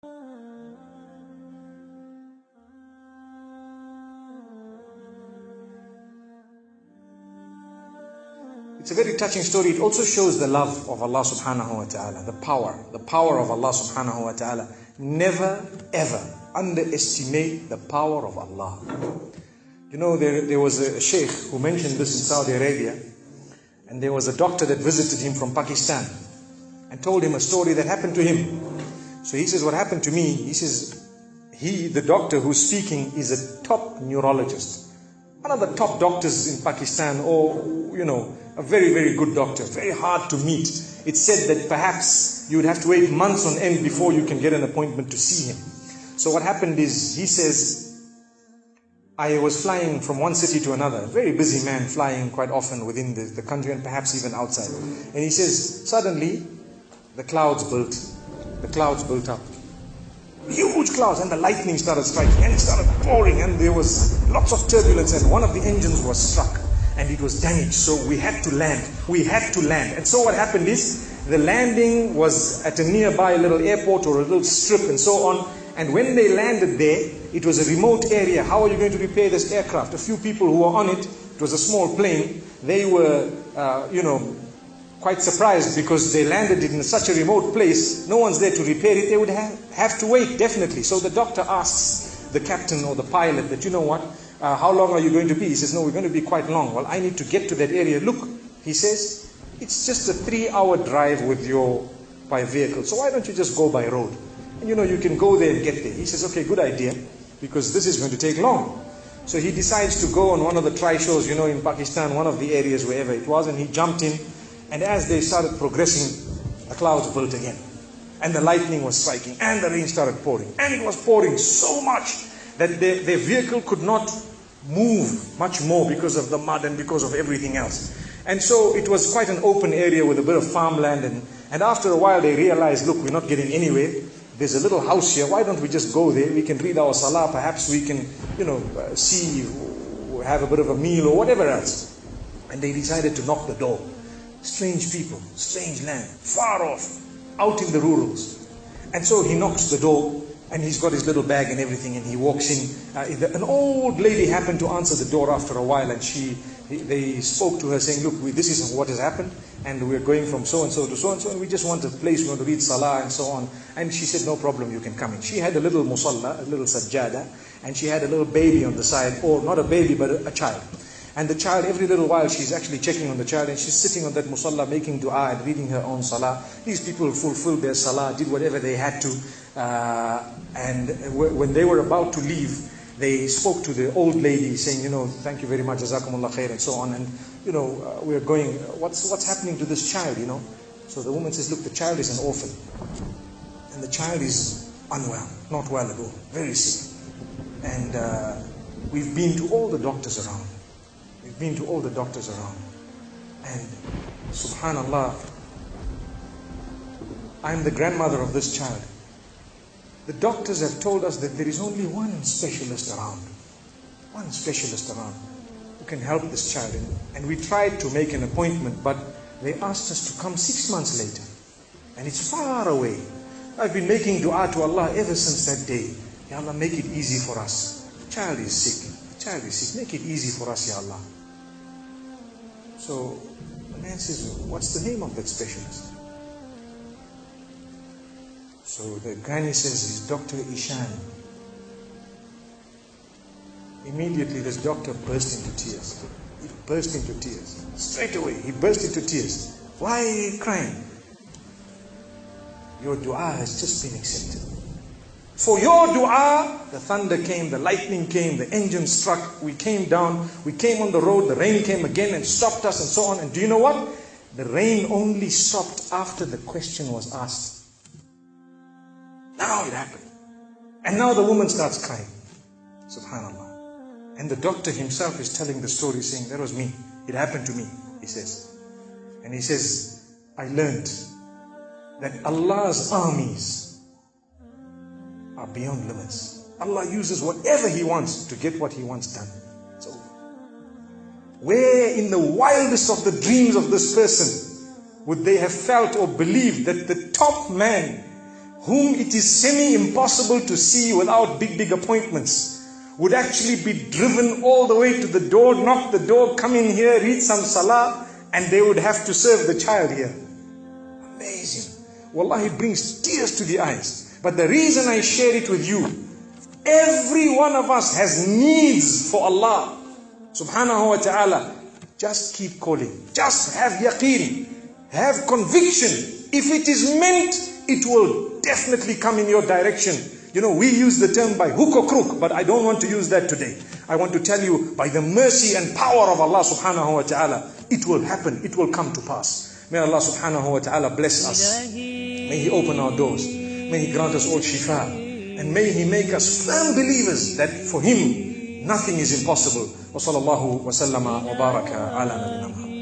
It's a very touching story. It also shows the love of Allah subhanahu wa ta'ala, the power of Allah subhanahu wa ta'ala. Never ever underestimate the power of Allah. You know, there was a sheikh who mentioned this in Saudi Arabia, and there was a doctor that visited him from Pakistan and told him a story that happened to him. So he says, what happened to me? He says, the doctor who's speaking is a top neurologist, one of the top doctors in Pakistan, or, you know, a very, very good doctor, very hard to meet. It's said that perhaps you would have to wait months on end before you can get an appointment to see him. So what happened is, he says, I was flying from one city to another, a very busy man, flying quite often within the country and perhaps even outside. And he says, suddenly the clouds built up. Huge clouds, and the lightning started striking, and it started pouring, and there was lots of turbulence, and one of the engines was struck and it was damaged. So we had to land. And so what happened is, the landing was at a nearby little airport or a little strip and so on. And when they landed there, it was a remote area. How are you going to repair this aircraft? A few people who were on it, it was a small plane, they were, quite surprised because they landed it in such a remote place. No one's there to repair it. They would have to wait, definitely. So the doctor asks the captain or the pilot that, you know what, how long are you going to be? He says, no, we're going to be quite long. Well, I need to get to that area. Look, he says, it's just a 3-hour drive by vehicle. So why don't you just go by road? And you know, you can go there and get there. He says, okay, good idea, because this is going to take long. So he decides to go on one of the tri-shows, you know, in Pakistan, one of the areas, wherever it was, and he jumped in. And as they started progressing, the clouds built again. And the lightning was striking, and the rain started pouring. And it was pouring so much that their vehicle could not move much more because of the mud and because of everything else. And so it was quite an open area with a bit of farmland. And after a while they realized, look, we're not getting anywhere. There's a little house here. Why don't we just go there? We can read our salah. Perhaps we can, see, have a bit of a meal or whatever else. And they decided to knock the door. Strange people, strange land, far off, out in the rurals. And so he knocks the door, and he's got his little bag and everything, and he walks in. An old lady happened to answer the door after a while, and they spoke to her saying, look, this is what has happened, and we're going from so-and-so to so-and-so, and we just want a place, we want to read salah and so on. And she said, no problem, you can come in. She had a little musalla, a little sajjada, and she had a little baby on the side, or not a baby, but a child. And the child, every little while, she's actually checking on the child, and she's sitting on that musalla, making dua and reading her own salah. These people fulfilled their salah, did whatever they had to. And when they were about to leave, they spoke to the old lady, saying, thank you very much, jazakumullah khair, and so on. And, we're going, what's happening to this child, So the woman says, look, the child is an orphan. And the child is unwell, not well at all, very sick. And we've been to all the doctors around. And subhanallah, I'm the grandmother of this child. The doctors have told us that there is only one specialist around who can help this child. And we tried to make an appointment, but they asked us to come 6 months later. And it's far away. I've been making dua to Allah ever since that day. Ya Allah, make it easy for us. The child is sick. Make it easy for us, Ya Allah. So the man says, what's the name of that specialist? So the granny says, he's Dr. Ishan. Immediately this doctor burst into tears. He burst into tears. Straight away, he burst into tears. Why are you crying? Your dua has just been accepted. For your dua, the thunder came, the lightning came, the engine struck, we came down, we came on the road, the rain came again and stopped us and so on. And do you know what? The rain only stopped after the question was asked. Now it happened. And now the woman starts crying. Subhanallah. And the doctor himself is telling the story, saying, that was me. It happened to me, he says. And he says, I learned that Allah's armies are beyond limits. Allah uses whatever He wants to get what He wants done. It's over. Where in the wildest of the dreams of this person would they have felt or believed that the top man whom it is semi-impossible to see without big appointments, would actually be driven all the way to the door, knock the door, come in here, read some salah, and they would have to serve the child here. Amazing. Wallahi, it brings tears to the eyes. But the reason I share it with you, every one of us has needs for Allah subhanahu wa ta'ala. Just keep calling. Just have yaqeen. Have conviction. If it is meant, it will definitely come in your direction. You know, we use the term by hook or crook, but I don't want to use that today. I want to tell you, by the mercy and power of Allah subhanahu wa ta'ala, it will happen. It will come to pass. May Allah subhanahu wa ta'ala bless us. May He open our doors. May He grant us all shifa. And may He make us firm believers that for Him, nothing is impossible. Wa sallallahu wa sallama wa baraka ala nabina Muhammad.